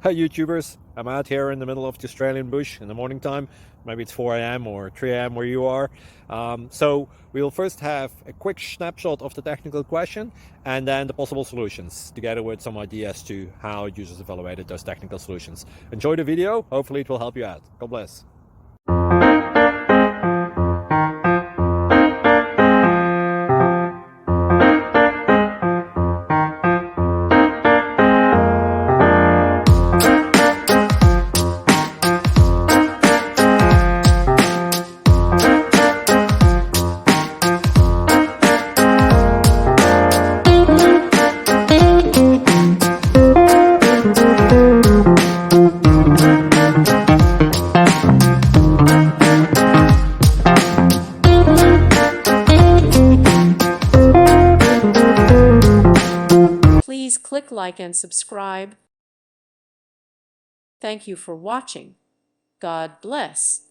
Hi YouTubers, I'm out here in the middle of the Australian bush in the morning time. Maybe it's 4 a.m. or 3 a.m. where you are. So we'll first have a quick snapshot of the technical question and then the possible solutions, together with some ideas to how users evaluated those technical solutions. Enjoy the video, hopefully it will help you out. God bless. Please click like and subscribe. Thank you for watching. God bless.